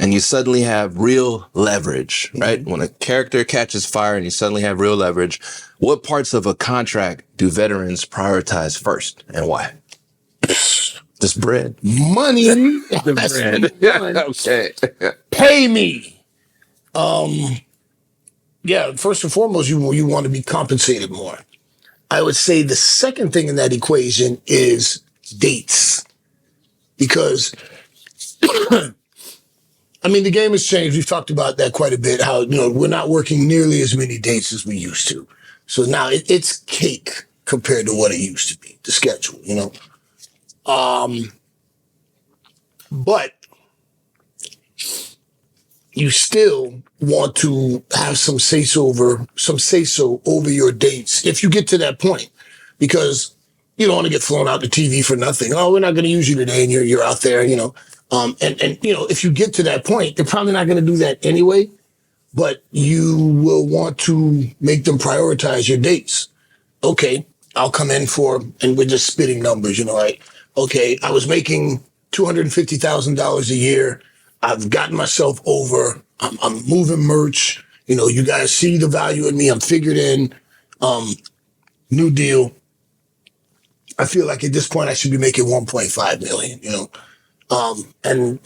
and you suddenly have real leverage, right? When a character catches fire and you suddenly have real leverage, what parts of a contract do veterans prioritize first and why? Just bread. Money. The bread. Okay. Pay me. Yeah, first and foremost, you want to be compensated more. I would say the second thing in that equation is dates. Because, I mean, the game has changed. We've talked about that quite a bit, how, we're not working nearly as many dates as we used to. So now it's cake compared to what it used to be, the schedule, But you still want to have some say-so over your dates if you get to that point, because you don't want to get flown out to TV for nothing. Oh, we're not going to use you today, and you're out there, and if you get to that point, they're probably not going to do that anyway, but you will want to make them prioritize your dates. Okay, I'll come in and we're just spitting numbers, like, okay, I was making $250,000 a year. I've gotten myself over. I'm moving merch. You guys see the value in me. I'm figured in. New deal. I feel like at this point I should be making 1.5 million, and,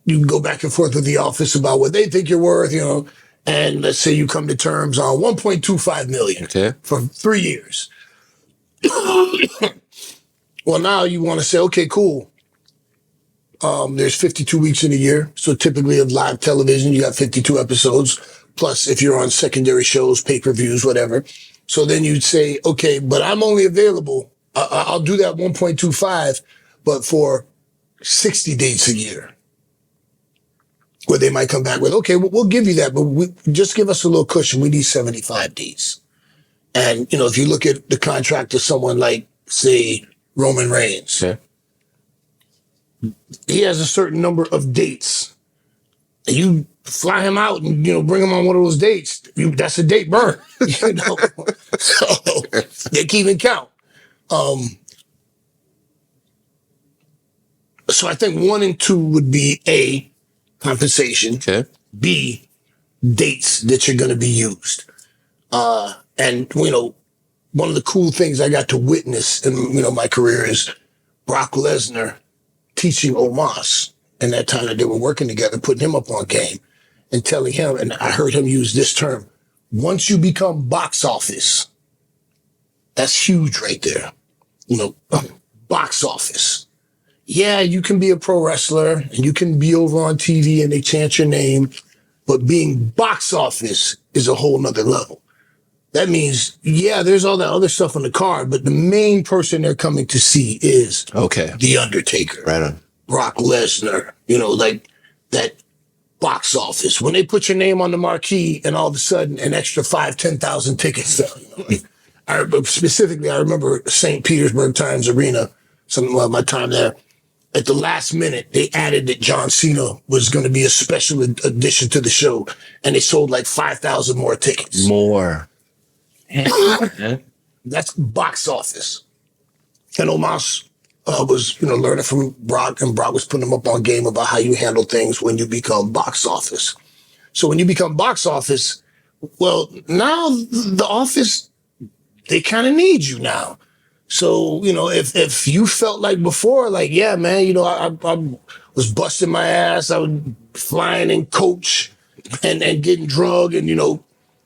you can go back and forth with the office about what they think you're worth, and let's say you come to terms on 1.25 million for 3 years. Well, now you want to say, okay, cool. There's 52 weeks in a year. So typically of live television, you got 52 episodes. Plus, if you're on secondary shows, pay-per-views, whatever. So then you'd say, okay, but I'm only available. I'll do that 1.25, but for 60 dates a year. Where they might come back with, okay, we'll give you that, but just give us a little cushion. We need 75 days. And, if you look at the contract of someone like, say, Roman Reigns, he has a certain number of dates. And you fly him out and, bring him on one of those dates. That's a date burn, So they're keeping count. So I think 1 and 2 would be A, compensation. Okay. B, dates that you're going to be used. And, one of the cool things I got to witness in, my career is Brock Lesnar teaching Omos in that time that they were working together, putting him up on game and telling him, and I heard him use this term, once you become box office, that's huge right there. Box office. Yeah, you can be a pro wrestler and you can be over on TV and they chant your name, but being box office is a whole nother level. That means, yeah, there's all that other stuff on the card, but the main person they're coming to see is The Undertaker. Right on. Brock Lesnar, like that box office. When they put your name on the marquee and all of a sudden an extra 10,000 tickets sell. I remember St. Petersburg Times Arena, some of my time there. At the last minute, they added that John Cena was going to be a special addition to the show, and they sold like 5,000 more tickets. More. That's box office. And Omos was, learning from Brock, and Brock was putting him up on game about how you handle things when you become box office. So when you become box office, well, now the office, they kind of need you now. So, if you felt like before, like, yeah, man, I was busting my ass, I was flying in coach and getting drug and,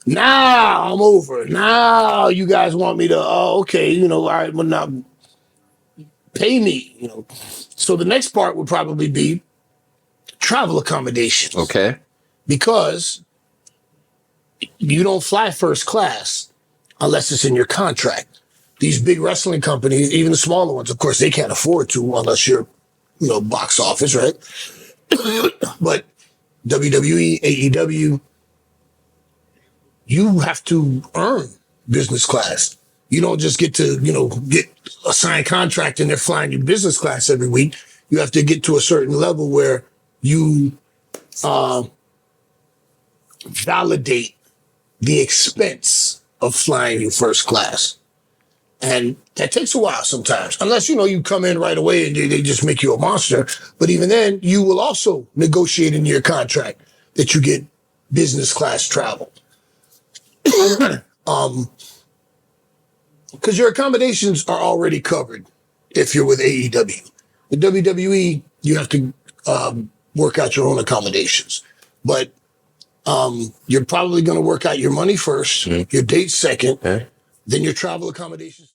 now I'm over. Now you guys want me to, okay, all right, well, now pay me, So the next part would probably be travel accommodations. Okay. Because you don't fly first class unless it's in your contract. These big wrestling companies, even the smaller ones, of course, they can't afford to unless you're, box office, right? But WWE, AEW, you have to earn business class. You don't just get to, get a signed contract and they're flying you business class every week. You have to get to a certain level where you validate the expense of flying you first class. And that takes a while sometimes, unless, you come in right away and they just make you a monster. But even then, you will also negotiate in your contract that you get business class travel. Because your accommodations are already covered if you're with AEW. With WWE, you have to work out your own accommodations. But you're probably going to work out your money first, your date second, then your travel accommodations.